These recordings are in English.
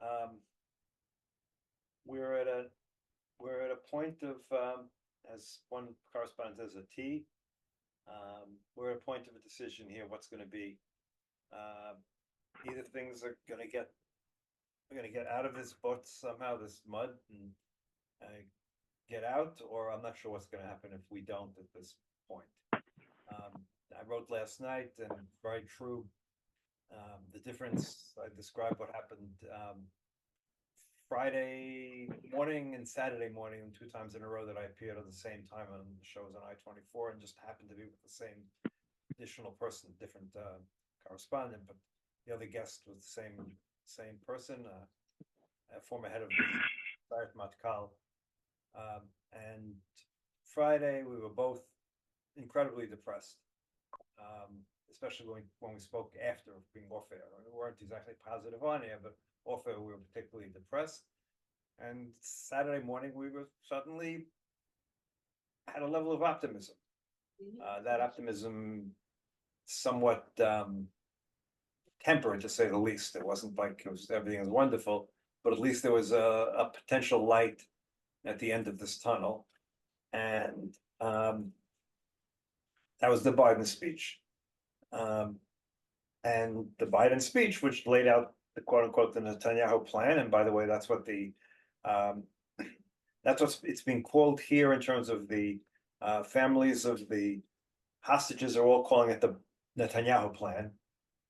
Um, we're at a point of as one correspondent says, a T. We're at a point of a decision here. What's going to be? Either things are going to get we're going to get out of this boat somehow, this mud, and get out, or I'm not sure what's going to happen if we don't at this point. I wrote last night, and very true. The difference, I described what happened Friday morning and Saturday morning, 2 times in a row that I appeared at the same time on the shows on I-24, and just happened to be with the same additional person, different correspondent, but the other guest was the same person, a former head of the Sayeret Matkal. And Friday we were both incredibly depressed, especially when we spoke after being off air. We weren't exactly positive on air, but off air we were particularly depressed. And Saturday morning we were suddenly had a level of optimism. That optimism somewhat tempered, to say the least. It wasn't like everything was wonderful, but at least there was a potential light at the end of this tunnel. And that was the Biden speech. And the Biden speech, which laid out the quote unquote the Netanyahu plan. And by the way, that's what it's being quoted here in terms of the families of the hostages are all calling it the Netanyahu plan.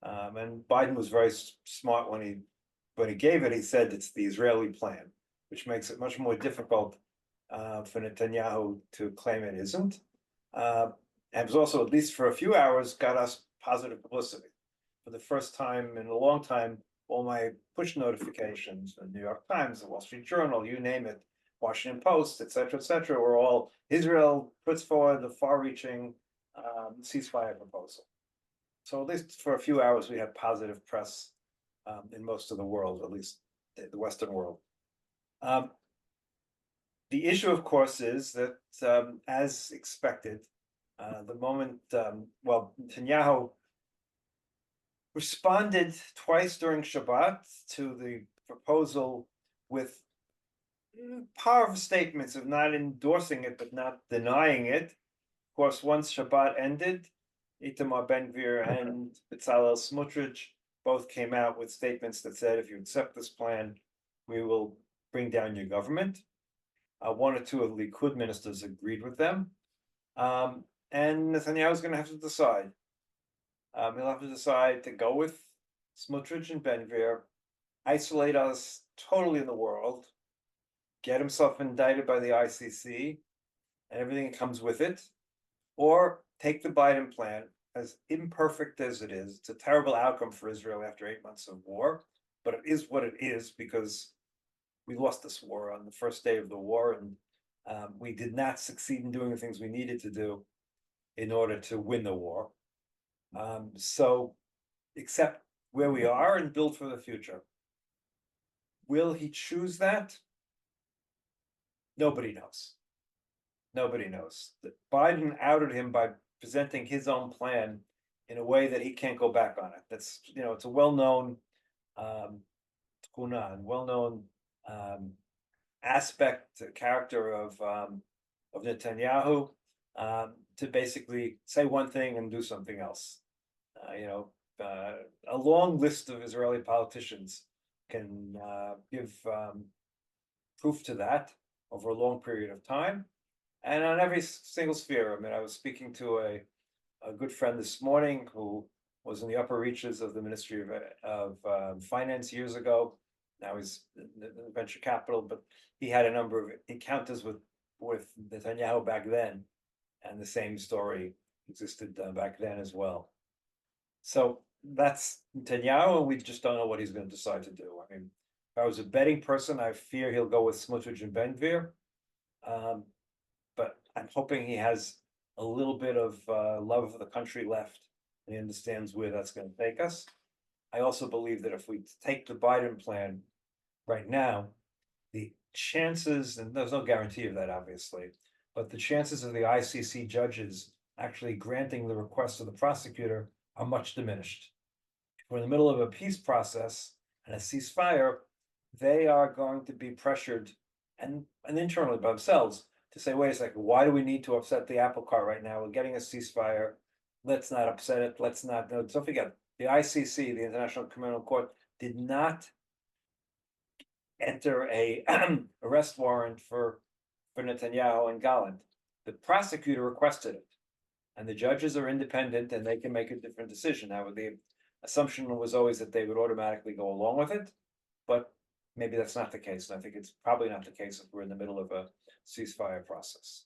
And Biden was very smart when he gave it. He said it's the Israeli plan, which makes it much more difficult for Netanyahu to claim it isn't. And it was also, at least for a few hours, got us positive publicity. For the first time in a long time, all my push notifications, the New York Times, the Wall Street Journal, you name it, Washington Post, et cetera, were all Israel puts forward the far-reaching ceasefire proposal. So at least for a few hours, we had positive press in most of the world, at least the Western world. The issue, of course, is that, as expected, the moment, Netanyahu responded twice during Shabbat to the proposal with powerful statements of not endorsing it, but not denying it. Of course, once Shabbat ended, Itamar Ben-Gvir and Bezalel Smotrich both came out with statements that said, if you accept this plan, we will bring down your government. One or two of the Likud ministers agreed with them. And Netanyahu is going to have to decide. He'll have to decide to go with Smotrich and Ben-Gvir, isolate us totally in the world, get himself indicted by the ICC and everything that comes with it, or take the Biden plan, as imperfect as it is. It's a terrible outcome for Israel after 8 months of war, but it is what it is because we lost this war on the first day of the war, and we did not succeed in doing the things we needed to do in order to win the war. So accept where we are and build for the future. Will he choose that? Nobody knows. Nobody knows. Biden outed him by presenting his own plan in a way that he can't go back on it. That's, it's a well-known well-known aspect, character of Netanyahu, to basically say one thing and do something else. A long list of Israeli politicians can give proof to that over a long period of time, and on every single sphere. I mean, I was speaking to a good friend this morning who was in the upper reaches of the Ministry of Finance years ago. Now he's in venture capital, but he had a number of encounters with Netanyahu back then, and the same story existed back then as well. So that's Netanyahu, and we just don't know what he's going to decide to do. I mean, if I was a betting person, I fear he'll go with Smotrich and Ben-Gvir, but I'm hoping he has a little bit of love for the country left, and he understands where that's going to take us. I also believe that if we take the Biden plan right now, the chances, and there's no guarantee of that, obviously, but the chances of the ICC judges actually granting the request of the prosecutor are much diminished. If we're in the middle of a peace process and a ceasefire, they are going to be pressured and internally by themselves to say, wait a second, why do we need to upset the apple cart right now? We're getting a ceasefire. Let's not upset it. Let's not. No, don't forget, the ICC, the International Criminal Court, did not enter a arrest warrant for Netanyahu and Gallant. The prosecutor requested it, and the judges are independent and they can make a different decision. Now, the assumption was always that they would automatically go along with it, but maybe that's not the case. And I think it's probably not the case if we're in the middle of a ceasefire process.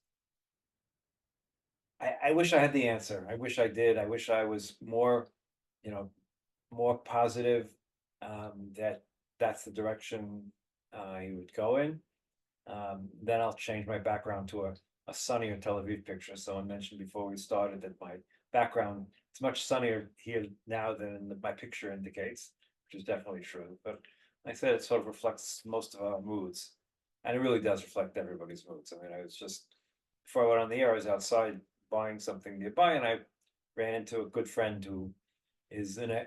I wish I had the answer. I wish I did. I wish I was more, more positive that that's the direction he would go in. Then I'll change my background to a sunnier Tel Aviv picture. Someone mentioned before we started that my background is much sunnier here now than my picture indicates, which is definitely true. But like I said, it sort of reflects most of our moods, and it really does reflect everybody's moods. I mean, I was just before I went on the air, I was outside buying something nearby, and I ran into a good friend who is in a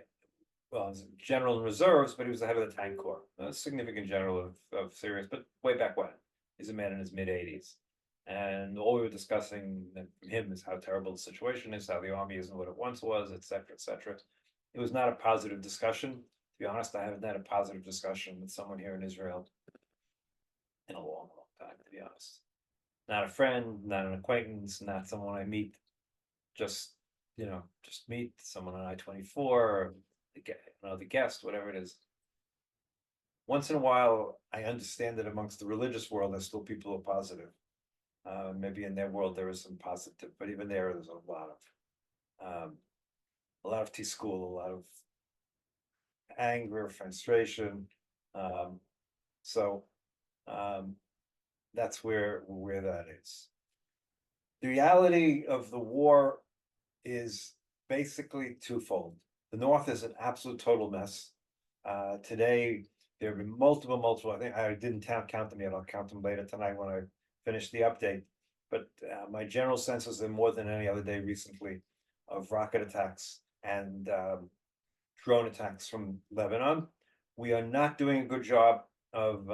well, he's a general in reserves, but he was the head of the tank corps, a significant general of serious, but way back when. He's a man in his mid-80s. And all we were discussing from him is how terrible the situation is, how the army isn't what it once was, et cetera, et cetera. It was not a positive discussion. To be honest, I haven't had a positive discussion with someone here in Israel in a long, long time, to be honest. Not a friend, not an acquaintance, not someone I meet, just, just meet someone on I-24 or the guest, whatever it is. Once in a while, I understand that amongst the religious world, there's still people who are positive. Maybe in their world there is some positive, but even there's a lot of T-school, a lot of anger, frustration. So that's where that is. The reality of the war is basically twofold. The North is an absolute total mess. Today, there have been multiple, I think I didn't count them yet. I'll count them later tonight when I finish the update. But my general sense is that more than any other day recently of rocket attacks and drone attacks from Lebanon. We are not doing a good job of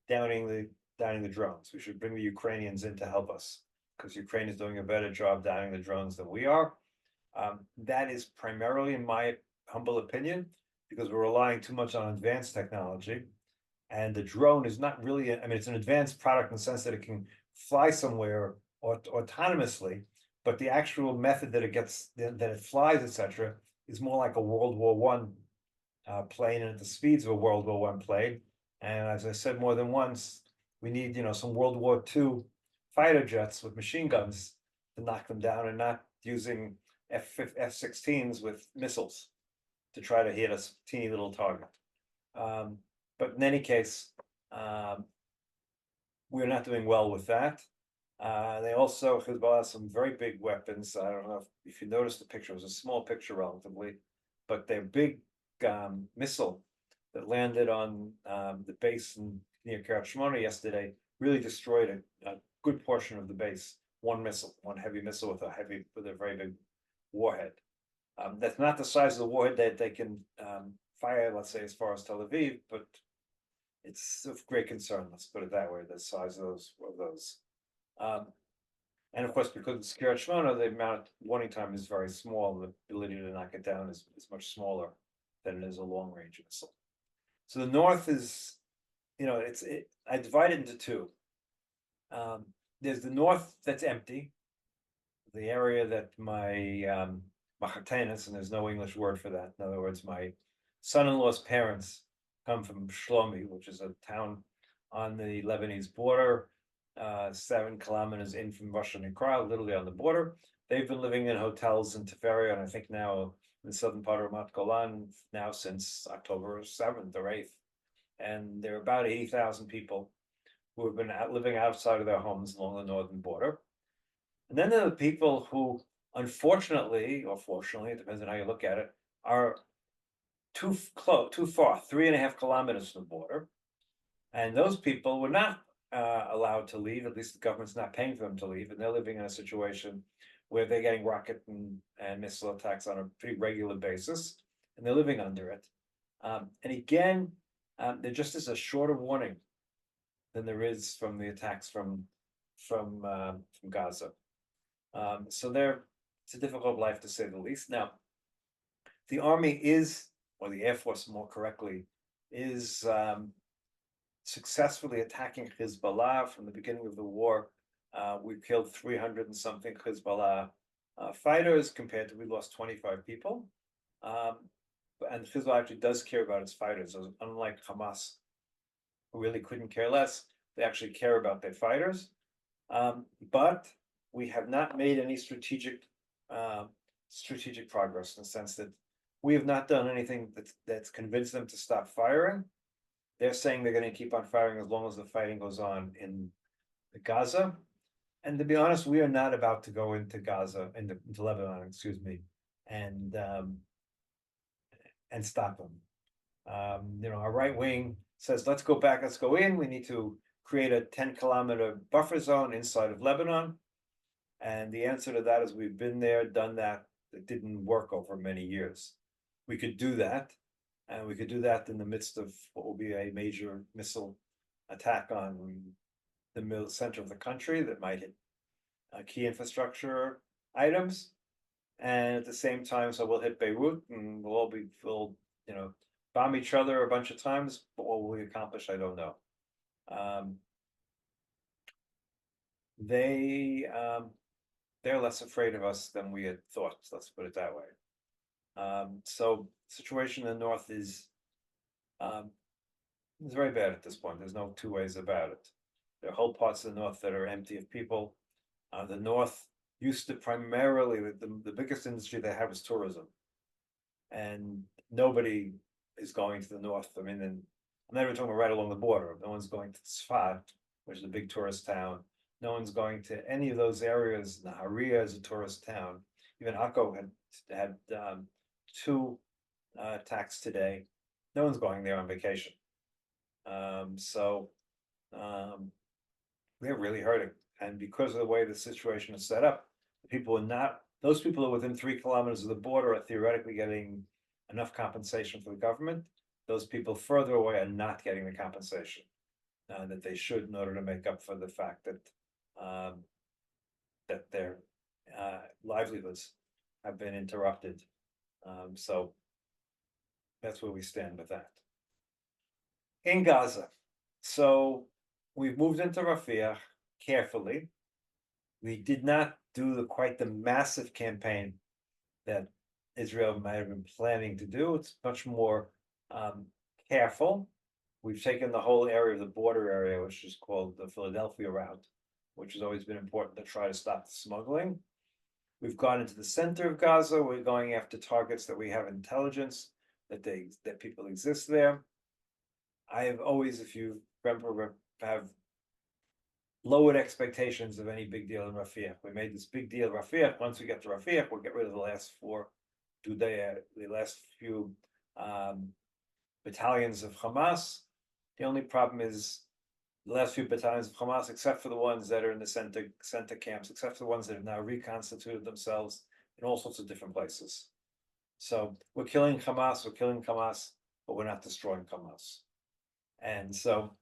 downing the drones. We should bring the Ukrainians in to help us because Ukraine is doing a better job downing the drones than we are. That is primarily, in my humble opinion, because we're relying too much on advanced technology. And the drone is not really, it's an advanced product in the sense that it can fly somewhere autonomously, but the actual method that it flies, etc., is more like a World War One plane and at the speeds of a World War One plane. And as I said more than once, we need, some World War II fighter jets with machine guns to knock them down and not using F-16s with missiles to try to hit a teeny little target. But in any case, we're not doing well with that. They also, Hezbollah has some very big weapons. I don't know if you noticed the picture, it was a small picture relatively, but their big missile that landed on the base near Kiryat Shmona yesterday really destroyed a good portion of the base. One missile, one heavy missile with a very big warhead. That's not the size of the warhead that they can fire, let's say, as far as Tel Aviv, but it's of great concern. Let's put it that way. The size of those. And of course, because it's Kiryat Shmona, the amount of warning time is very small. The ability to knock it down is much smaller than it is a long range missile. So the north is, I divide it into two. There's the north that's empty, the area that my Machatenis, and there's no English word for that. In other words, my son-in-law's parents come from Shlomi, which is a town on the Lebanese border, 7 kilometers in from Russia and Ukraine, literally on the border. They've been living in hotels in Tiberia, and I think now in the southern part of Ramat Golan now since October 7th or 8th. And there are about 80,000 people who have been living outside of their homes along the northern border. And then there are the people who, unfortunately, or fortunately, it depends on how you look at it, are too far, 3.5 kilometers from the border. And those people were not allowed to leave, at least the government's not paying for them to leave, and they're living in a situation where they're getting rocket and missile attacks on a pretty regular basis, and they're living under it. And again, There just is a shorter warning than there is from the attacks from Gaza. So it's a difficult life to say the least. Now, the army is, or the Air Force more correctly, is successfully attacking Hezbollah from the beginning of the war. We've killed 300 and something Hezbollah fighters compared to we lost 25 people. And Hezbollah actually does care about its fighters, unlike Hamas, who really couldn't care less. They actually care about their fighters. But we have not made any strategic progress in the sense that we have not done anything that's convinced them to stop firing. They're saying they're going to keep on firing as long as the fighting goes on in Gaza. And to be honest, we are not about to go into Gaza, into Lebanon, excuse me, and stop them. Our right wing says, let's go back, let's go in. We need to create a 10-kilometer buffer zone inside of Lebanon. And the answer to that is we've been there, done that. It didn't work over many years. We could do that. And we could do that in the midst of what will be a major missile attack on the center of the country that might hit key infrastructure items. And at the same time, so we'll hit Beirut and we'll bomb each other a bunch of times, but what will we accomplish? I don't know. They're less afraid of us than we had thought, let's put it that way. So situation in the north is very bad at this point. There's no two ways about it. There are whole parts of the north that are empty of people. The north used to primarily, the biggest industry they have is tourism. And nobody is going to the north. I mean, I'm not even talking about right along the border. No one's going to Tzfat, which is a big tourist town. No one's going to any of those areas. Nahariya is a tourist town. Even Akko had two attacks today. No one's going there on vacation. So they're really hurting. And because of the way the situation is set up, those people who are within 3 kilometers of the border are theoretically getting enough compensation for the government. Those people further away are not getting the compensation that they should in order to make up for the fact that their livelihoods have been interrupted. So that's where we stand with that. In Gaza, so we've moved into Rafah carefully. We did not do quite the massive campaign that Israel might have been planning to do. It's much more careful. We've taken the whole area of the border area, which is called the Philadelphia route, which has always been important to try to stop the smuggling. We've gone into the center of Gaza. We're going after targets that we have intelligence that people exist there. I have always, if you remember, have lowered expectations of any big deal in Rafah. We made this big deal in Rafah. Once we get to Rafah, we'll get rid of the last few battalions of Hamas. The only problem is the last few battalions of Hamas, except for the ones that are in the center camps, except for the ones that have now reconstituted themselves in all sorts of different places. So we're killing Hamas, but we're not destroying Hamas. And so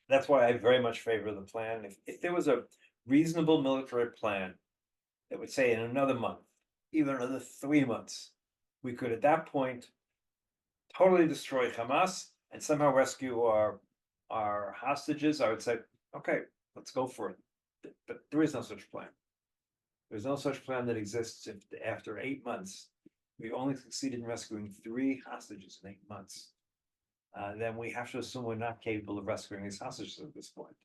that's why I very much favor the plan. If there was a reasonable military plan that would say in another month, even another 3 months, we could at that point totally destroy Hamas and somehow rescue our hostages, I would say, okay, let's go for it. But there is no such plan. There's no such plan that exists if after 8 months, we've only succeeded in rescuing 3 hostages in 8 months. Then we have to assume we're not capable of rescuing these hostages at this point.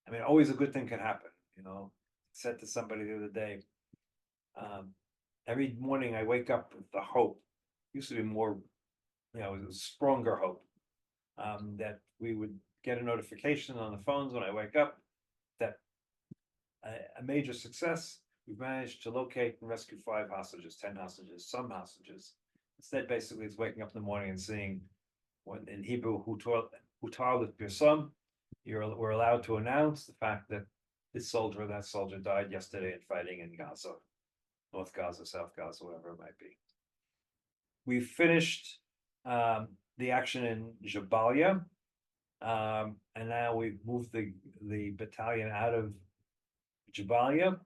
I mean, always a good thing can happen. I said to somebody the other day, every morning I wake up with the hope, used to be more, a stronger hope, that we would get a notification on the phones when I wake up that a major success, we've managed to locate and rescue 5 hostages, 10 hostages, some hostages. Instead, basically, it's waking up in the morning and seeing, when in Hebrew, hutar l'pirsam, we're allowed to announce the fact that this soldier or that soldier died yesterday in fighting in Gaza, North Gaza, South Gaza, whatever it might be. We finished the action in Jabalia. And now we've moved the battalion out of Jabalia.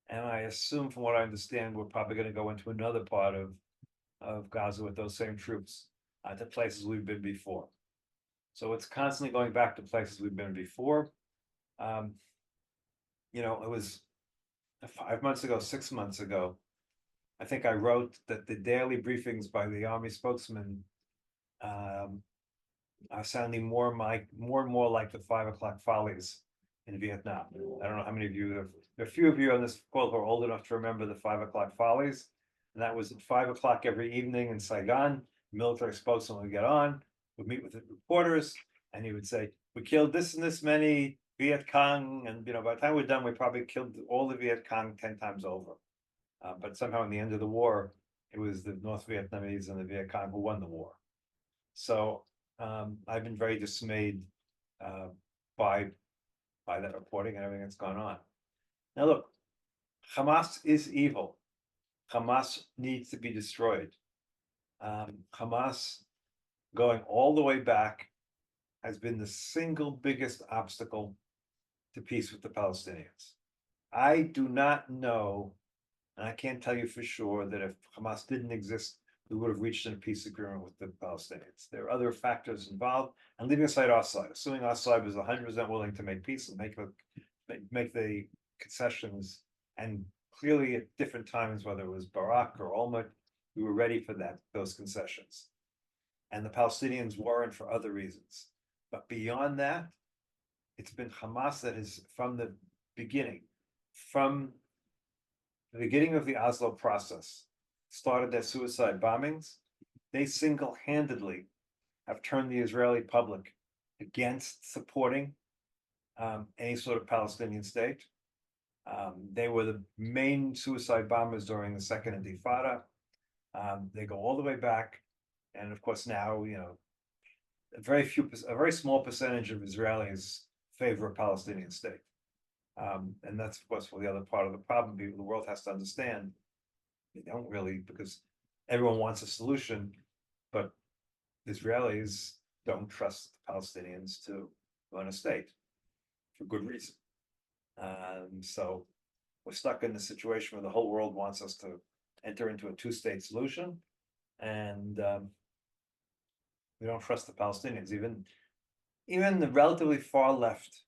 And I assume, from what I understand, we're probably gonna go into another part of Gaza with those same troops, to places we've been before. So it's constantly going back to places we've been before. Um, it was 5 months ago, 6 months ago, I think I wrote that the daily briefings by the army spokesman are sounding more and more like the 5 o'clock follies in Vietnam. I don't know how many of you there are a few of you on this call who are old enough to remember the 5 o'clock follies. And that was at 5 o'clock every evening in Saigon. The military spokesman would get on, would meet with the reporters, and he would say, "We killed this and this many Viet Cong," and by the time we're done, we probably killed all the Viet Cong 10 times over. But somehow, in the end of the war, it was the North Vietnamese and the Viet Cong who won the war. So I've been very dismayed uh, by that reporting and everything that's gone on. Now, look, Hamas is evil. Hamas needs to be destroyed. Hamas, going all the way back, has been the single biggest obstacle to peace with the Palestinians. I do not know, and I can't tell you for sure, that if Hamas didn't exist, we would have reached a peace agreement with the Palestinians. There are other factors involved, and leaving aside our side, assuming our side was 100% willing to make peace and make the concessions, and clearly at different times, whether it was Barak or Olmert, we were ready for those concessions. And the Palestinians weren't for other reasons. But beyond that, it's been Hamas that is, from the beginning of the Oslo process, started their suicide bombings. They single-handedly have turned the Israeli public against supporting any sort of Palestinian state. They were the main suicide bombers during the Second Intifada. They go all the way back, and of course now, a very small percentage of Israelis favor a Palestinian state. And that's, of course, for the other part of the problem. The world has to understand they don't really, because everyone wants a solution, but Israelis don't trust the Palestinians to run a state for good reason. So we're stuck in the situation where the whole world wants us to enter into a two-state solution, and we don't trust the Palestinians. Even the relatively far left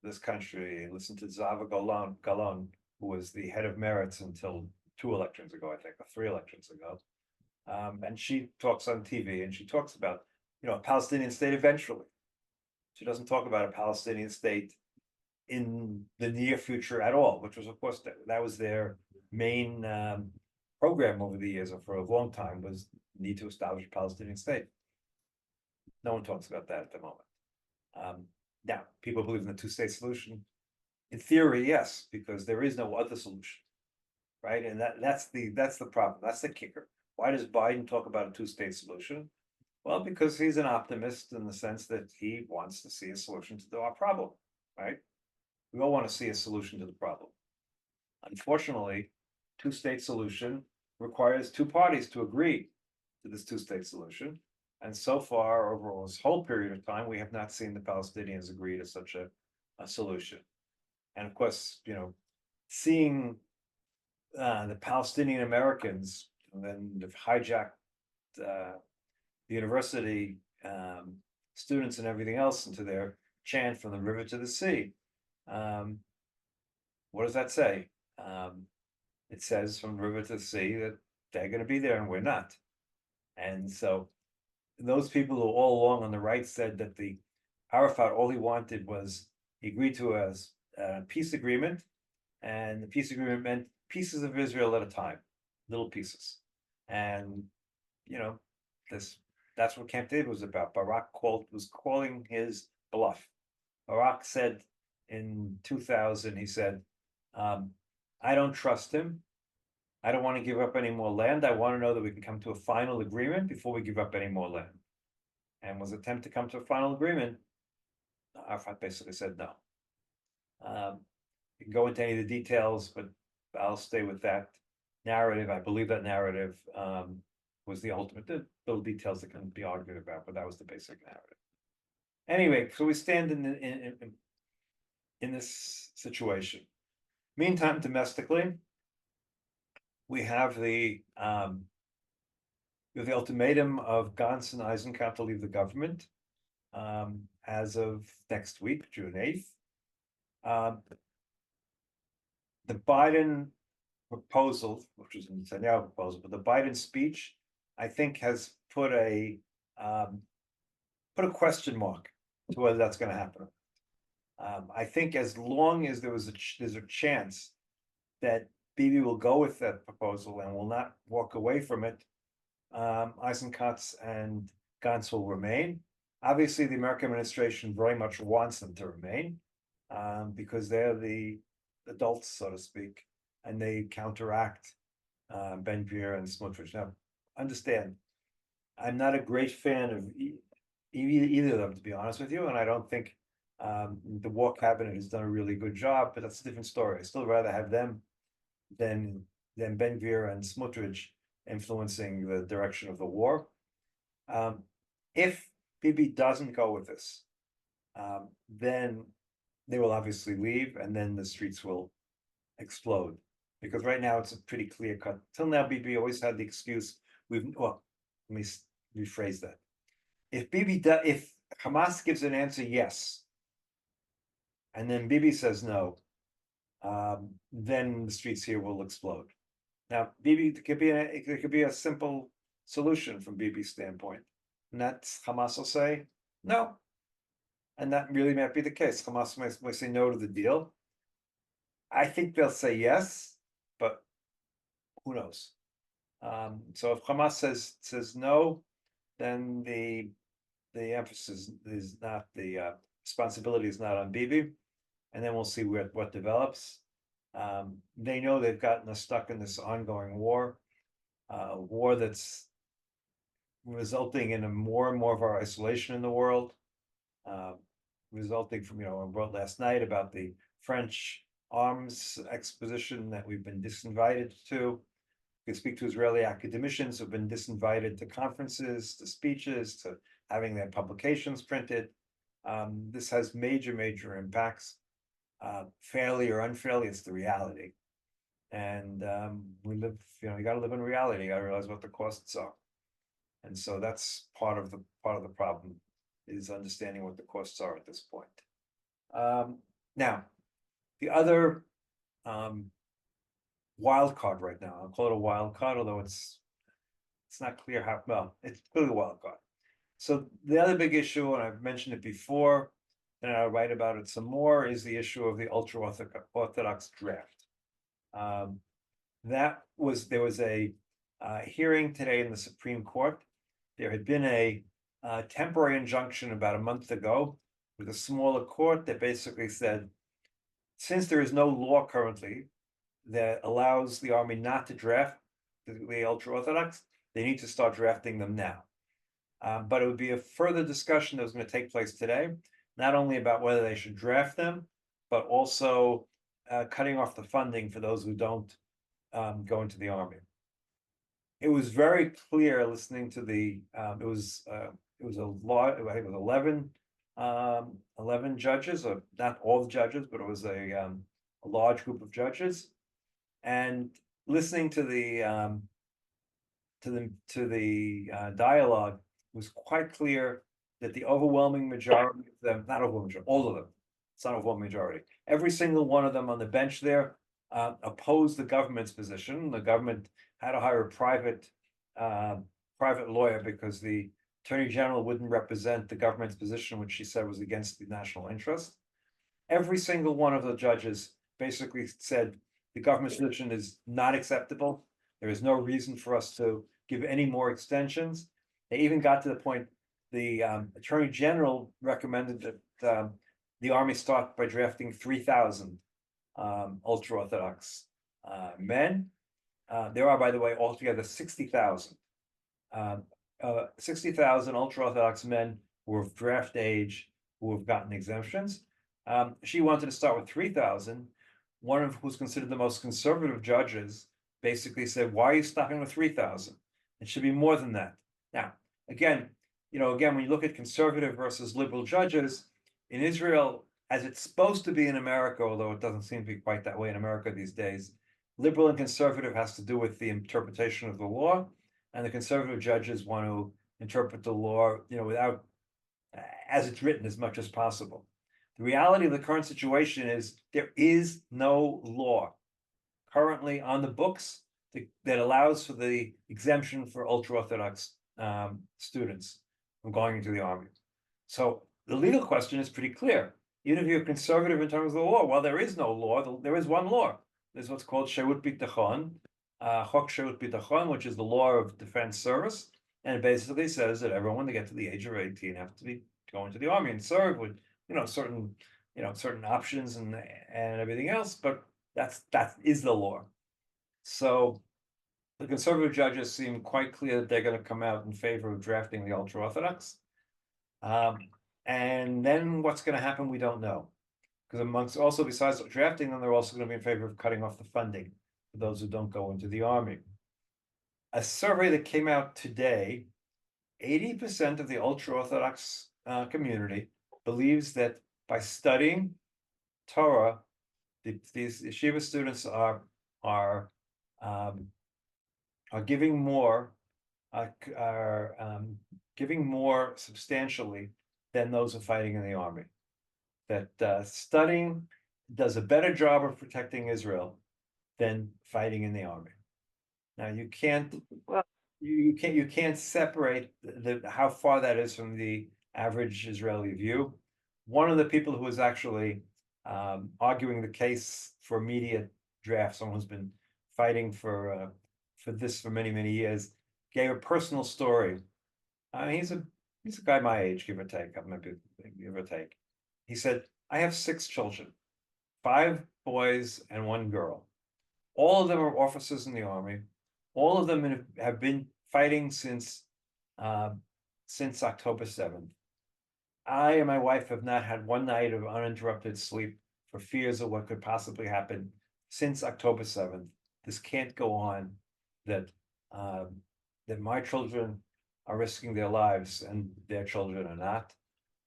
of this country, listen to Zava Galon, who was the head of Meretz until 2 elections ago, I think, or 3 elections ago. And she talks on TV, and she talks about, a Palestinian state eventually. She doesn't talk about a Palestinian state in the near future at all, which was, of course, that was their main program over the years, or for a long time, was need to establish a Palestinian state. No one talks about that at the moment. Now, people believe in the two-state solution. In theory, yes, because there is no other solution, right? And that's the problem. That's the kicker. Why does Biden talk about a two-state solution? Well, because he's an optimist in the sense that he wants to see a solution to our problem, right? We all want to see a solution to the problem. Unfortunately, two-state solution requires two parties to agree to this two-state solution. And so far, over this whole period of time, we have not seen the Palestinians agree to such a solution. And of course, seeing the Palestinian Americans and then have hijacked the university students and everything else into their chant from the river to the sea. What does that say? It says from the river to the sea that they're going to be there and we're not. And so those people who all along on the right said that the Arafat, all he wanted was, he agreed to a peace agreement, and the peace agreement meant pieces of Israel at a time, little pieces. And that's what Camp David was about. Barak was calling his bluff. Barak said in 2000, he said, I don't trust him. I don't want to give up any more land. I want to know that we can come to a final agreement before we give up any more land. And was attempt to come to a final agreement. Arafat basically said no. You can go into any of the details, but I'll stay with that narrative. I believe that narrative was the ultimate. The little details that can be argued about, but that was the basic narrative. Anyway, so we stand in this situation. Meantime, domestically, we have the ultimatum of Gantz and Eisenkot to leave the government as of next week, June 8th. The Biden proposal, which is a Netanyahu proposal, but the Biden speech, I think, has put a question mark to whether that's going to happen. I think as long as there's a chance that Bibi will go with that proposal and will not walk away from it, Eisenkot and Gantz will remain. Obviously, the American administration very much wants them to remain because they're the adults, so to speak, and they counteract Ben-Gvir and Smotrich. Now, understand, I'm not a great fan of either of them, to be honest with you, and I don't think the War Cabinet has done a really good job, but that's a different story. I still rather have them than Ben-Gvir and Smotrich influencing the direction of the war. If Bibi doesn't go with this, then they will obviously leave, and then the streets will explode. Because right now it's a pretty clear cut. Till now, Bibi always had the excuse. Well, let me rephrase that. If Hamas gives an answer yes, and then Bibi says no, then the streets here will explode. Now, it could be a simple solution from Bibi's standpoint, and that's Hamas will say no, and that really might be the case. Hamas might say no to the deal. I think they'll say yes, but who knows? So if Hamas says no, then the emphasis is not, the responsibility is not on Bibi, and then we'll see what develops. They know they've gotten us stuck in this ongoing war, a war that's resulting in more and more of our isolation in the world, resulting from, I wrote last night about the French arms exposition that we've been disinvited to. We can speak to Israeli academicians who've been disinvited to conferences, to speeches, to having their publications printed. This has major, major impacts. Fairly or unfairly, it's the reality. And we live, you got to live in reality. You got to realize what the costs are. And so that's part of the problem, is understanding what the costs are at this point. Now, the other wild card right now, I'll call it a wild card, although it's not clear how, well, it's clearly a wild card. So the other big issue, and I've mentioned it before, and I'll write about it some more, is the issue of the ultra-Orthodox draft. There was a hearing today in the Supreme Court. There had been a temporary injunction about a month ago with a smaller court that basically said, since there is no law currently that allows the army not to draft the ultra-Orthodox, they need to start drafting them now. But it would be a further discussion that was going to take place today, not only about whether they should draft them, but also cutting off the funding for those who don't go into the army. It was very clear listening to it was a law, I think it was 11 judges, or not all the judges, but it was a large group of judges, and listening to the dialogue, it was quite clear that the overwhelming majority of them, not overwhelming majority, all of them, it's not overwhelming majority, every single one of them on the bench there opposed the government's position. The government had to hire a private lawyer because the Attorney General wouldn't represent the government's position, which she said was against the national interest. Every single one of the judges basically said the government's position is not acceptable. There is no reason for us to give any more extensions. They even got to the point, the Attorney General recommended that the Army start by drafting 3,000 ultra-Orthodox men. There are, by the way, altogether 60,000 ultra-Orthodox men who are of draft age who have gotten exemptions. She wanted to start with 3,000. One of who's considered the most conservative judges basically said, why are you stopping with 3,000? It should be more than that. Now, again, again, when you look at conservative versus liberal judges in Israel, as it's supposed to be in America, although it doesn't seem to be quite that way in America these days, liberal and conservative has to do with the interpretation of the law, and the conservative judges want to interpret the law, without as it's written as much as possible. The reality of the current situation is there is no law currently on the books that allows for the exemption for ultra-Orthodox students from going into the army. So the legal question is pretty clear. Even if you're conservative in terms of the law, well, there is no law. There is one law. There's what's called Shehut Bitachon, Chok Shehut Bitachon, which is the law of defense service, and it basically says that everyone to get to the age of 18 have to be going to the army and serve with certain options and everything else. But that is the law. So the conservative judges seem quite clear that they're going to come out in favor of drafting the ultra-Orthodox. And then what's going to happen, we don't know. Because besides drafting them, they're also going to be in favor of cutting off the funding for those who don't go into the army. A survey that came out today, 80% of the ultra-Orthodox community believes that by studying Torah, these yeshiva students are giving more substantially than those who are fighting in the army. That studying does a better job of protecting Israel than fighting in the army. Now you can't separate how far that is from the average Israeli view. One of the people who was actually arguing the case for immediate draft, someone who's been fighting for this for many years, gave a personal story. He's a guy my age, give or take, maybe give or take. He said, I have 6 children, 5 boys and 1 girl. All of them are officers in the army. All of them have been fighting since October 7th. I and my wife have not had one night of uninterrupted sleep for fears of what could possibly happen since October 7th. This can't go on, that my children are risking their lives and their children are not.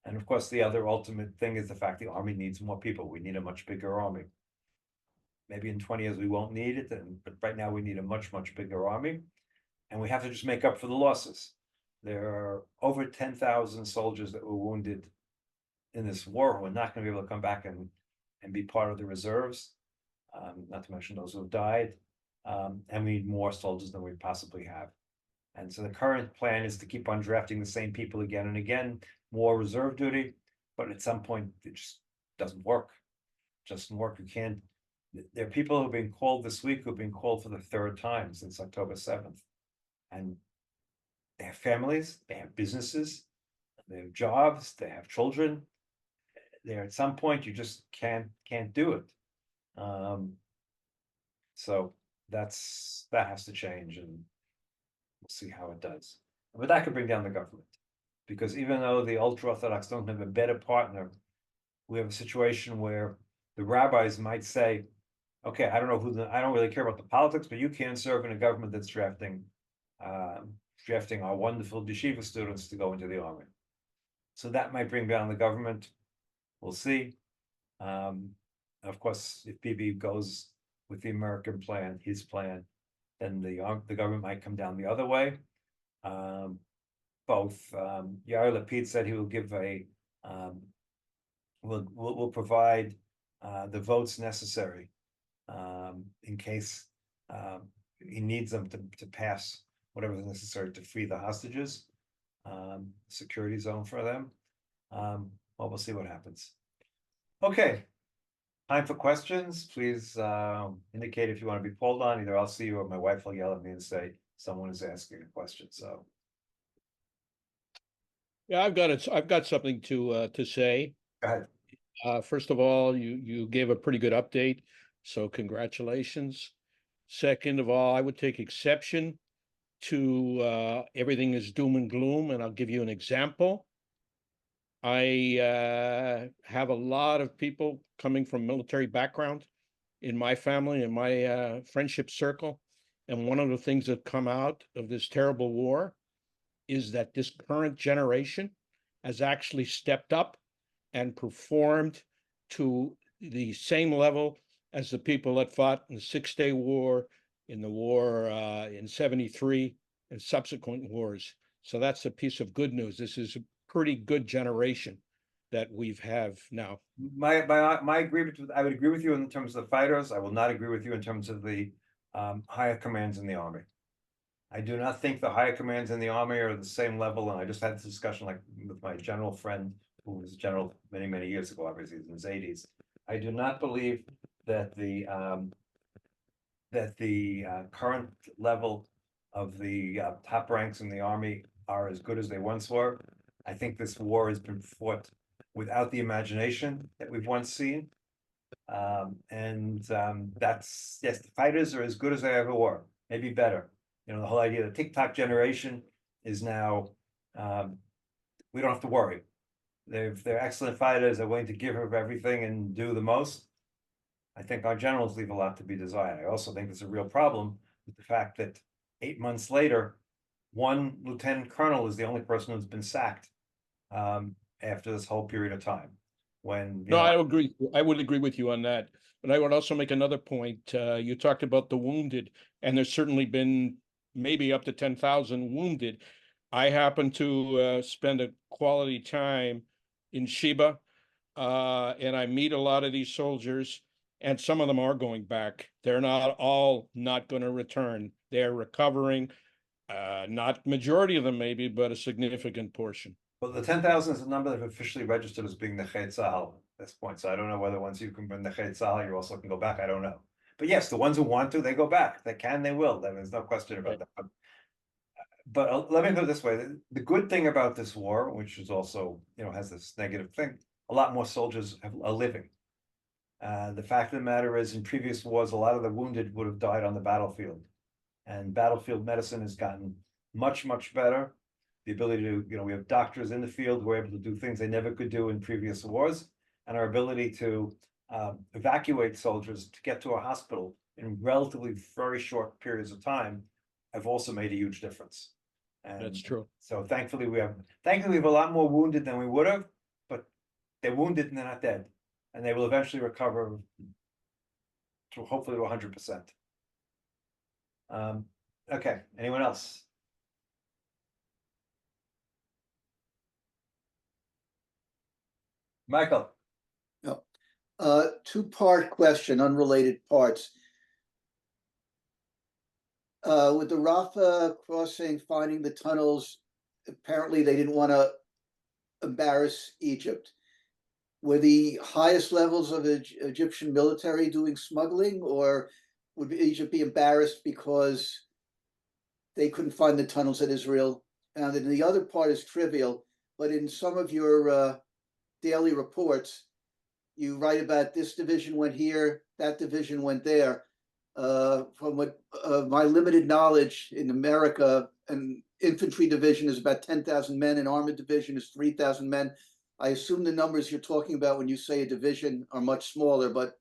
And of course, the other ultimate thing is the fact the army needs more people. We need a much bigger army. Maybe in 20 years we won't need it, but right now we need a much bigger army, and we have to just make up for the losses. There are over 10,000 soldiers that were wounded in this war who are not going to be able to come back and be part of the reserves, not to mention those who have died, and we need more soldiers than we possibly have. And so the current plan is to keep on drafting the same people again and again, more reserve duty, but at some point it just doesn't work. You can't. There are people who've been called this week who've been called for the 3rd time since October 7th. And they have families, they have businesses, they have jobs, they have children. There at some point you just can't do it. So that has to change, and we'll see how it does. But that could bring down the government, because even though the ultra-Orthodox don't have a better partner, we have a situation where the rabbis might say, okay, I don't really care about the politics, but you can serve in a government that's drafting our wonderful yeshiva students to go into the army. So that might bring down the government. We'll see. Of course, if Bibi goes with the American plan, his plan, then the government might come down the other way. Both Yair Lapid said he will give will provide the votes necessary in case he needs them to pass whatever is necessary to free the hostages, security zone for them. Well, we'll see what happens. Okay, time for questions. Please indicate if you want to be pulled on. Either I'll see you or my wife will yell at me and say someone is asking a question. So yeah, I've got something to say. go ahead. First of all, you gave a pretty good update, so congratulations. Second of all, I would take exception to everything is doom and gloom, and I'll give you an example. I have a lot of people coming from military background in my family, in my friendship circle, and one of the things that come out of this terrible war is that this current generation has actually stepped up and performed to the same level as the people that fought in the Six-Day War, in the war in 73, and subsequent wars. So that's a piece of good news. This is a pretty good generation that we've have now. My agreement with, I would agree with you in terms of the fighters. I will not agree with you in terms of the higher commands in the army. I do not think the higher commands in the army are the same level, and I just had this discussion like with my general friend, who was a general many, many years ago, obviously in his 80s. I do not believe that the current level of the top ranks in the army are as good as they once were. I think this war has been fought without the imagination that we've once seen. That's, yes, the fighters are as good as they ever were, maybe better. You know, the whole idea of the TikTok generation is now, we don't have to worry. They're excellent fighters, they're willing to give her everything and do the most. I think our generals leave a lot to be desired. I also think it's a real problem with the fact that 8 months later, one lieutenant colonel is the only person who's been sacked after this whole period of time. When, No, I agree. I would agree with you on that. But I would also make another point. You talked about the wounded, and there's certainly been maybe up to 10,000 wounded. I happen to spend a quality time in Sheba, and I meet a lot of these soldiers, and some of them are going back. They're not all not going to return. They're recovering. Not majority of them, maybe, but a significant portion. well, the 10,000 is a number that have officially registered as being the Nechet Tzahal at this point. So I don't know whether once you can bring the Nechet Tzahal, you also can go back. I don't know. But yes, the ones who want to, they go back. They can, they will. There's no question about that. But let me put it this way: the good thing about this war, which is also, has this negative thing, a lot more soldiers are living. The fact of the matter is, in previous wars, a lot of the wounded would have died on the battlefield, and battlefield medicine has gotten much, much better. The ability to, we have doctors in the field who are able to do things they never could do in previous wars, and our ability to evacuate soldiers to get to a hospital in relatively very short periods of time have also made a huge difference. And That's true. so thankfully we have a lot more wounded than we would have, but they're wounded and they're not dead, and they will eventually recover to hopefully to 100%. Okay, anyone else? Michael. No. Two-part question, unrelated parts. With the Rafah crossing, finding the tunnels, apparently they didn't want to embarrass Egypt. Were the highest levels of Egyptian military doing smuggling, or would Egypt be embarrassed because they couldn't find the tunnels at Israel? And then the other part is trivial, but in some of your daily reports, you write about this division went here, that division went there. From what my limited knowledge in America, an infantry division is about 10,000 men, an armored division is 3,000 men. I assume the numbers you're talking about when you say a division are much smaller, but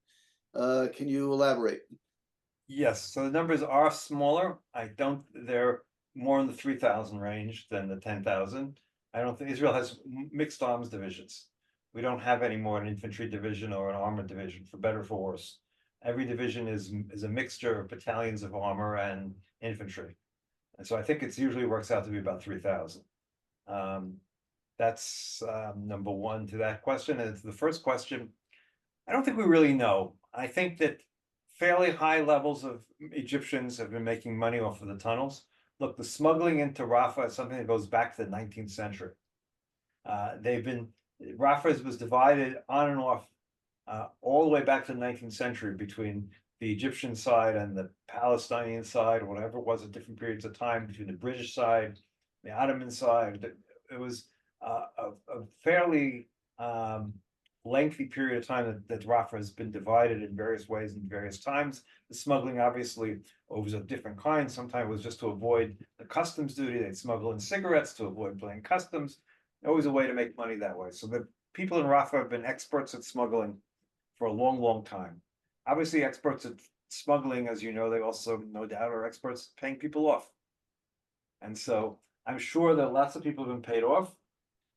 can you elaborate? Yes, so the numbers are smaller. They're more in the 3,000 range than the 10,000. I don't think Israel has mixed arms divisions. We don't have any more an infantry division or an armored division, for better or for worse. Every division is a mixture of battalions of armor and infantry. And so I think it usually works out to be about 3,000. That's number one to that question. And to the first question, I don't think we really know. I think that fairly high levels of Egyptians have been making money off of the tunnels. Look, the smuggling into Rafah is something that goes back to the 19th century. Rafah was divided on and off all the way back to the 19th century between the Egyptian side and the Palestinian side, or whatever it was at different periods of time, between the British side, the Ottoman side. It was a fairly lengthy period of time that Rafah has been divided in various ways in various times. The smuggling obviously was of different kinds. Sometimes it was just to avoid the customs duty. They'd smuggle in cigarettes to avoid paying customs. Always a way to make money that way. So the people in Rafah have been experts at smuggling for a long, long time. Obviously, experts at smuggling, as you know, they also no doubt are experts at paying people off. And so I'm sure that lots of people have been paid off.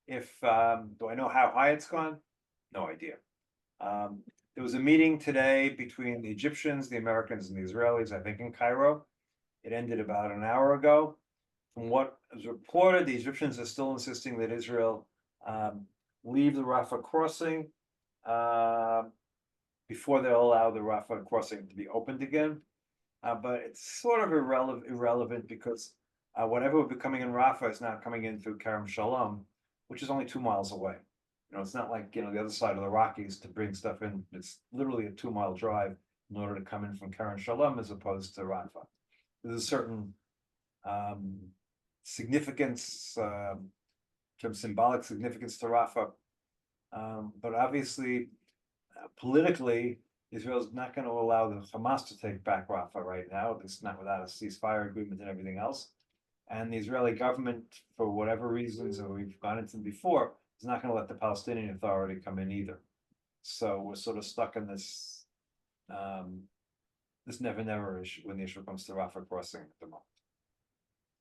If, do I know how high it's gone? No idea. There was a meeting today between the Egyptians, the Americans, and the Israelis, I think in Cairo. It ended about an hour ago. From what was reported, the Egyptians are still insisting that Israel leave the Rafah crossing before they'll allow the Rafah crossing to be opened again. But it's sort of irrelevant because whatever would be coming in Rafah is now coming in through Kerem Shalom, which is only 2 miles away. It's not like, the other side of the Rockies to bring stuff in. It's literally a 2 mile drive in order to come in from Kerem Shalom as opposed to Rafah. There's a certain significance, some symbolic significance to Rafah. But obviously, politically, Israel is not going to allow the Hamas to take back Rafah right now. It's not without a ceasefire agreement and everything else. And the Israeli government, for whatever reasons, or we've gone into them before, is not going to let the Palestinian Authority come in either. So we're sort of stuck in this this never issue when the issue comes to Rafah crossing at the moment.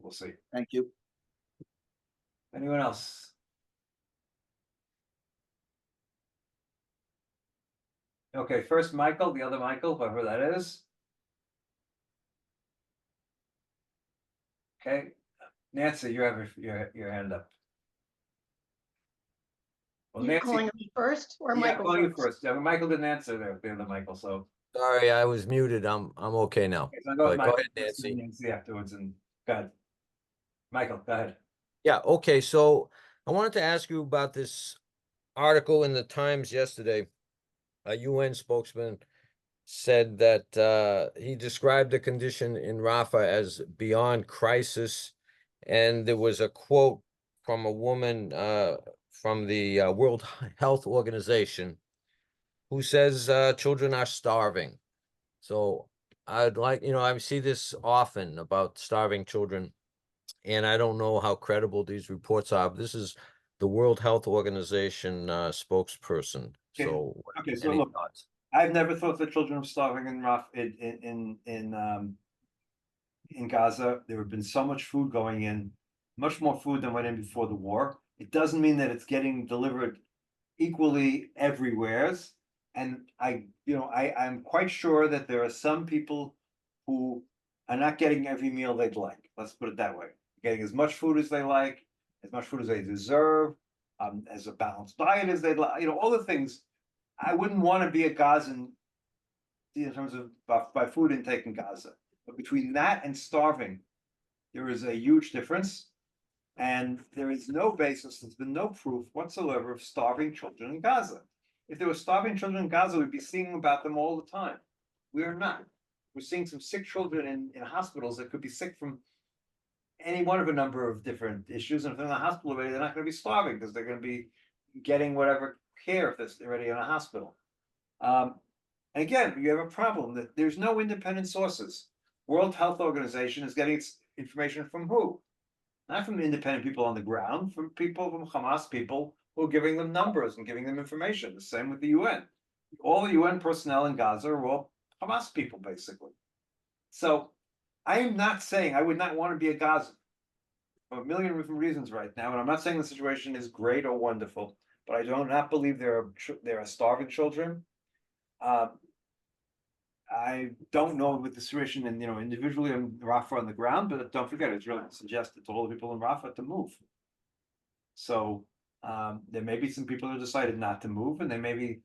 We'll see. Thank you. Anyone else? Okay, first Michael, the other Michael, whoever that is. Okay, Nancy, you have your hand up. Well, You're Nancy, calling me first or yeah, Michael calling you first? first. Yeah, Michael didn't answer there, the other Michael, so. Sorry, I was muted. I'm okay now. Okay, so I'll go with But go Michael ahead, first and Nancy. Nancy afterwards, and go ahead. Michael, go ahead. Yeah, okay. So I wanted to ask you about this article in the Times yesterday. A UN spokesman said that he described the condition in Rafah as beyond crisis, and there was a quote from a woman from the World Health Organization who says children are starving. So I'd like, I see this often about starving children, and I don't know how credible these reports are. This is the World Health Organization spokesperson. Okay. So, Okay, so any look, thoughts? I've never thought that children were starving in Gaza. There have been so much food going in, much more food than went in before the war. It doesn't mean that it's getting delivered equally everywhere. And I'm quite sure that there are some people who are not getting every meal they'd like. Let's put it that way. Getting as much food as they like, as much food as they deserve, as a balanced diet as they'd like, all the things. I wouldn't want to be a Gazan in terms of by food intake in Gaza. But between that and starving, there is a huge difference. And there is no basis, there's been no proof whatsoever of starving children in Gaza. If there were starving children in Gaza, we'd be seeing about them all the time. We are not. We're seeing some sick children in hospitals that could be sick from any one of a number of different issues. And if they're in the hospital already, they're not going to be starving because they're going to be getting whatever care if they're already in a hospital. And again, you have a problem that there's no independent sources. World Health Organization is getting its information from who? Not from independent people on the ground, from Hamas people who are giving them numbers and giving them information. The same with the UN. All the UN personnel in Gaza are all Hamas people, basically. So I am not saying I would not want to be a Gaza for a million different reasons right now. And I'm not saying the situation is great or wonderful, but I do not believe there are starving children. I don't know with the situation and individually in Rafah on the ground, but don't forget Israel suggested to all the people in Rafah to move. So there may be some people who decided not to move, and they may be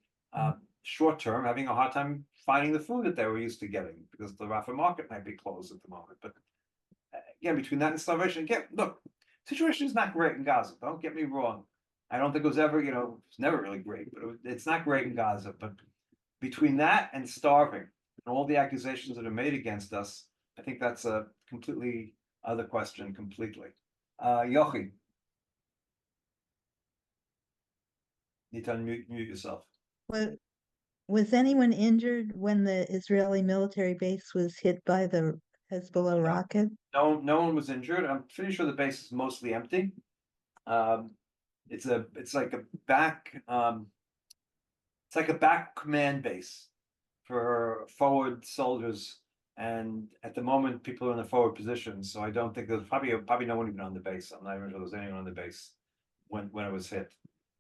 short term having a hard time finding the food that they were used to getting because the Rafah market might be closed at the moment. But again, between that and starvation, again, look, situation is not great in Gaza. Don't get me wrong. I don't think it was ever, it's never really great, but it's not great in Gaza. But between that and starving, and all the accusations that are made against us, I think that's a completely other question completely. Yochi, need to unmute yourself. Was anyone injured when the Israeli military base was hit by the Hezbollah rocket? No one was injured. I'm pretty sure the base is mostly empty. It's like a back command base for forward soldiers And at the moment, people are in the forward position, so I don't think there's probably no one even on the base. I'm not even sure there's anyone on the base when it was hit.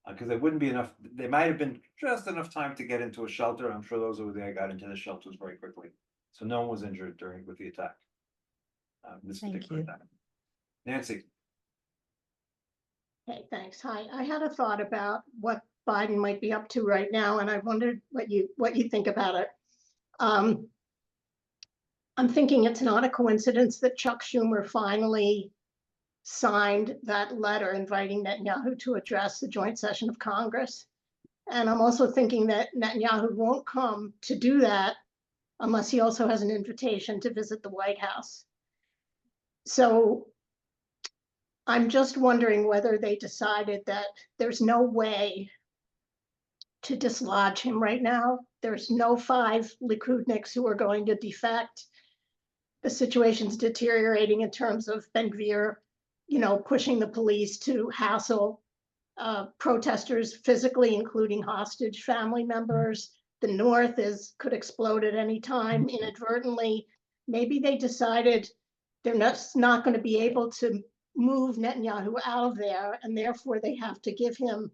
Because there wouldn't be enough, there might have been just enough time to get into a shelter. I'm sure those over there got into the shelters very quickly. So no one was injured with the attack. This Thank particular you. attack. Nancy, Okay, thanks. Hi, I had a thought about what Biden might be up to right now, and I wondered what you think about it. I'm thinking it's not a coincidence that Chuck Schumer finally signed that letter inviting Netanyahu to address the joint session of Congress. And I'm also thinking that Netanyahu won't come to do that unless he also has an invitation to visit the White House. So I'm just wondering whether they decided that there's no way to dislodge him right now. There's no 5 Likudniks who are going to defect. The situation's deteriorating in terms of Ben-Gvir, pushing the police to hassle protesters physically, including hostage family members. The North could explode at any time inadvertently. Maybe they decided they're not going to be able to move Netanyahu out of there, and therefore they have to give him,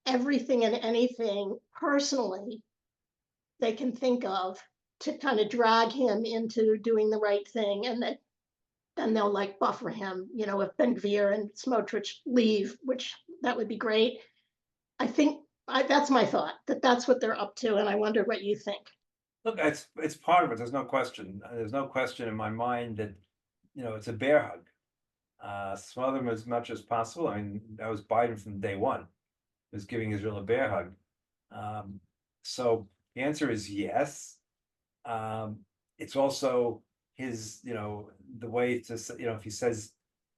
everything and anything personally they can think of to kind of drag him into doing the right thing, and then they'll like buffer him, if Ben-Gvir and Smotrich leave, which that would be great. I think that's my thought, that's what they're up to, and I wonder what you think. look, it's part of it. There's no question. There's no question in my mind that it's a bear hug. Smother them as much as possible. I mean, that was Biden from day one, was giving Israel a bear hug. So the answer is yes. It's also his, the way to say, if he says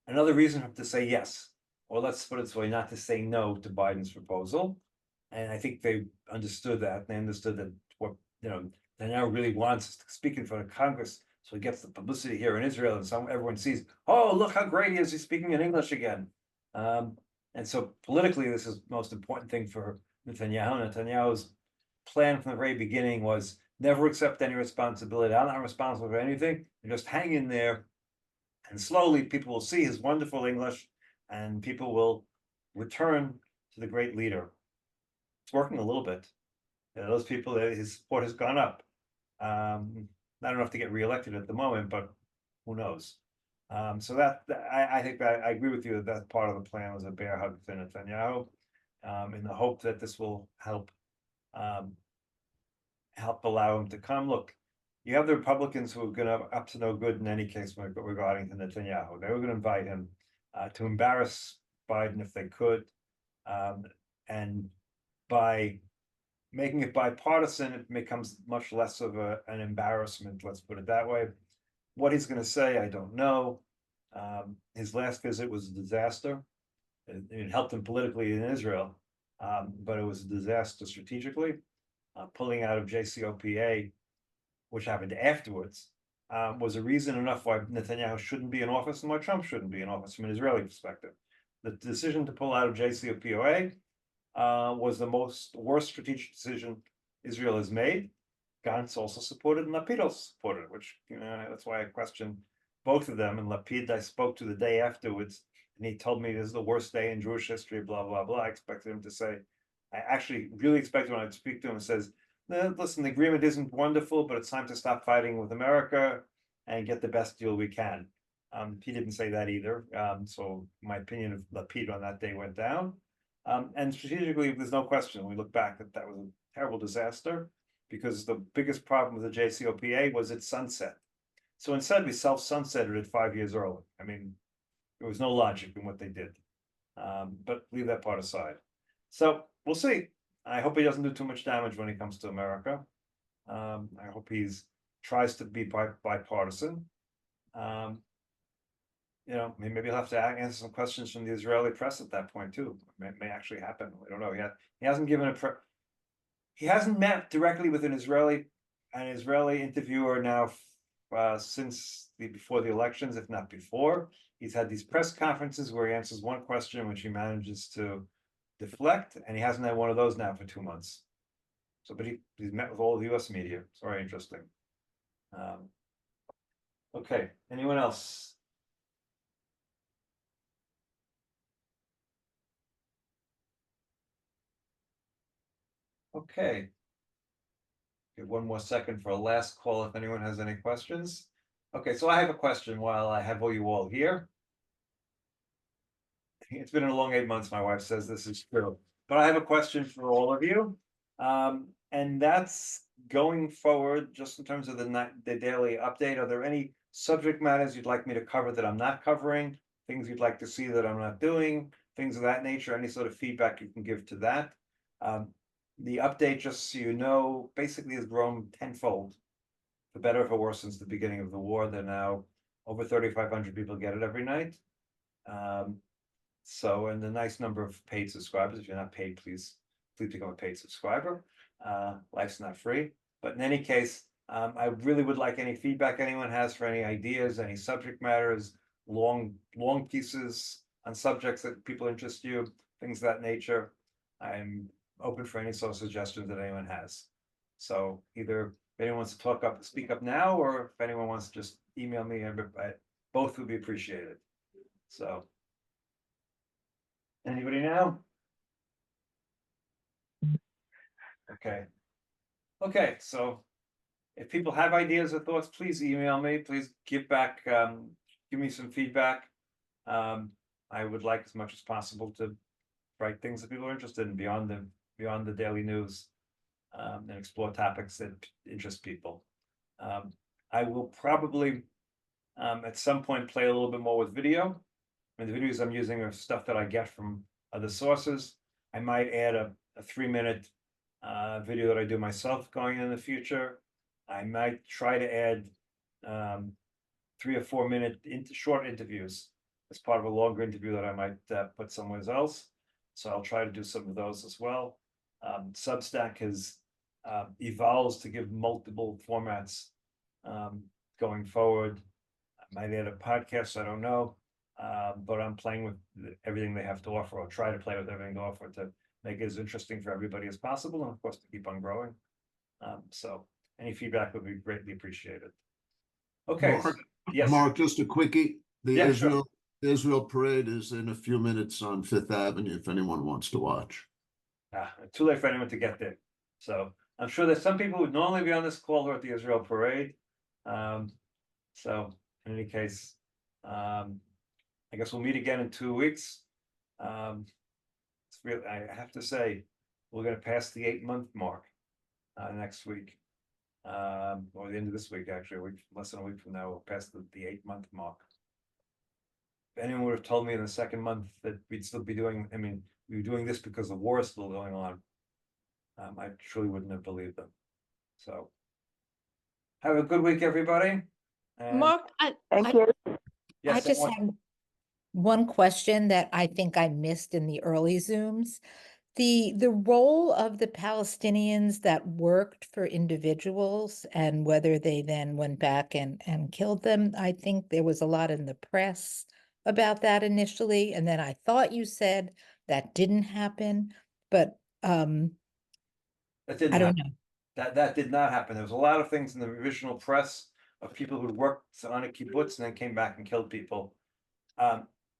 another reason to say yes, or let's put it this way, not to say no to Biden's proposal. And I think they understood that. They understood that what, they now really wants to speak in front of Congress. So he gets the publicity here in Israel, and everyone sees, oh, look how great he is. He's speaking in English again. And so politically, this is the most important thing for Netanyahu. Netanyahu's plan from the very beginning was never accept any responsibility. I'm not responsible for anything. And just hang in there. And slowly people will see his wonderful English, and people will return to the great leader. It's working a little bit. Those people, his support has gone up. Not enough to get reelected at the moment, but who knows? So I think that I agree with you that part of the plan was a bear hug for Netanyahu, in the hope that this will help allow him to come. Look, you have the Republicans who are going to up to no good in any case regarding to Netanyahu. They were going to invite him to embarrass Biden if they could, and by making it bipartisan, it becomes much less of an embarrassment. Let's put it that way. What he's going to say, I don't know. His last visit was a disaster. It helped him politically in Israel, but it was a disaster strategically. Pulling out of JCPOA, which happened afterwards, was a reason enough why Netanyahu shouldn't be in office and why Trump shouldn't be in office from an Israeli perspective. The decision to pull out of JCPOA was the worst strategic decision Israel has made. Gantz also supported, and Lapid also supported, which that's why I question both of them. And Lapid, I spoke to the day afterwards, and he told me this is the worst day in Jewish history. Blah blah blah. I expected him to say, I actually really expected when I'd speak to him, and says, "Listen, the agreement isn't wonderful, but it's time to stop fighting with America and get the best deal we can." He didn't say that either. So my opinion of Lapid on that day went down. And strategically, there's no question. We look back that was a terrible disaster, because the biggest problem with the JCPOA was its sunset. So instead, we self-sunsetted it 5 years early. I mean, there was no logic in what they did. But leave that part aside. So we'll see. I hope he doesn't do too much damage when he comes to America. I hope he's tries to be bipartisan. Maybe he'll have to answer some questions from the Israeli press at that point too. It may actually happen. I don't know. He hasn't given he hasn't met directly with an Israeli interviewer now since before the elections, if not before. He's had these press conferences where he answers one question, which he manages to deflect, and he hasn't had one of those now for 2 months. So, but he's met with all the U.S. media. It's very interesting. Okay, anyone else? Okay. Give one more second for a last call if anyone has any questions. Okay, so I have a question while I have you all here. It's been a long 8 months, my wife says this is true, but I have a question for all of you. And that's going forward, just in terms of the daily update, are there any subject matters you'd like me to cover that I'm not covering? Things you'd like to see that I'm not doing, things of that nature, any sort of feedback you can give to that? The update, just so you know, basically has grown tenfold, for better or for worse, since the beginning of the war. There are now over 3,500 people get it every night. So, and a nice number of paid subscribers. If you're not paid, please become a paid subscriber. Life's not free. But in any case, I really would like any feedback anyone has for any ideas, any subject matters, long pieces on subjects that people interest you, things of that nature. I'm open for any sort of suggestions that anyone has. So either if anyone wants to speak up now, or if anyone wants to just email me, both would be appreciated. So. Anybody now? Okay. Okay, so if people have ideas or thoughts, please email me. Please give me some feedback. I would like as much as possible to write things that people are interested in beyond the daily news, and explore topics that interest people. I will probably at some point play a little bit more with video. And the videos I'm using are stuff that I get from other sources. I might add a 3-minute video that I do myself going in the future. I might try to add 3 or 4 minute short interviews as part of a longer interview that I might put somewhere else. So I'll try to do some of those as well. Substack has evolved to give multiple formats going forward. I might add a podcast, I don't know. But I'm playing with everything they have to offer, or try to play with everything to offer, to make it as interesting for everybody as possible, and of course to keep on growing. So any feedback would be greatly appreciated. Okay. Mark, Yes. Mark, just a quickie. The Yeah, sure. Israel parade is in a few minutes on Fifth Avenue if anyone wants to watch. Too late for anyone to get there. So I'm sure there's some people who would normally be on this call who are at the Israel parade. So in any case, I guess we'll meet again in 2 weeks. It's really, I have to say, we're going to pass the 8-month mark next week, or the end of this week, actually. Less than a week from now, we'll pass the 8-month mark. If anyone would have told me in the second month that we'd still be doing, we were doing this because the war is still going on, I truly wouldn't have believed them. So, have a good week, everybody. And Mark, Thank you. yes, I just someone- have one question that I think I missed in the early Zooms. The role of the Palestinians that worked for individuals and whether they then went back and killed them. I think there was a lot in the press about that initially, and then I thought you said that didn't happen, but that didn't I don't happen. know. That did not happen. There was a lot of things in the revisional press of people who worked on a kibbutz and then came back and killed people.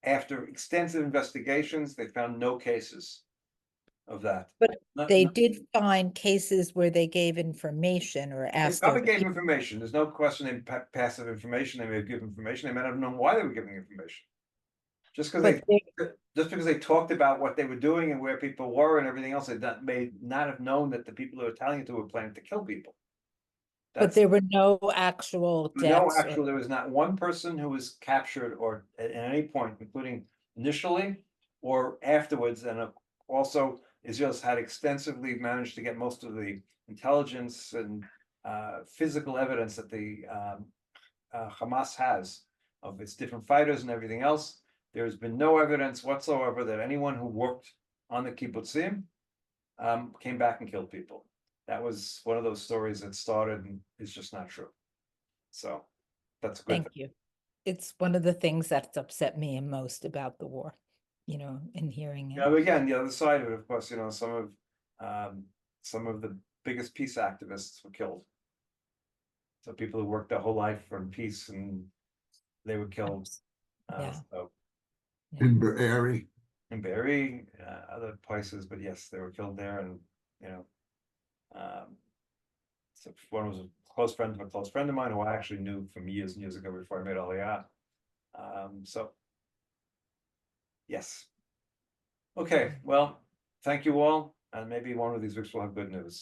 After extensive investigations, they found no cases of that. But Not- they not- did find cases where they gave information or They asked. probably their gave people- information. There's no question they passive information. They may have given information. They might have known why they were giving information. Just because they talked about what they were doing and where people were and everything else, they may not have known that the people who were telling it to were planning to kill people. But there were no actual deaths. There was not one person who was captured or at any point, including initially or afterwards. And also, Israel's had extensively managed to get most of the intelligence and physical evidence that the Hamas has of its different fighters and everything else. There's been no evidence whatsoever that anyone who worked on the kibbutzim came back and killed people. That was one of those stories that started and is just not true. So that's a good Thank you. It's one of the things that's upset me most about the war, in hearing it. Yeah, again, the other side of it, of course, some of the biggest peace activists were killed. So people who worked their whole life for peace and they were killed. Yeah. So In Barry. in Barry, other places, but yes, they were killed there, and you know, so one was a close friend of a close friend of mine who I actually knew from years and years ago before I made Aliyah. So yes. Okay, well, thank you all, and maybe one of these weeks we'll have good news.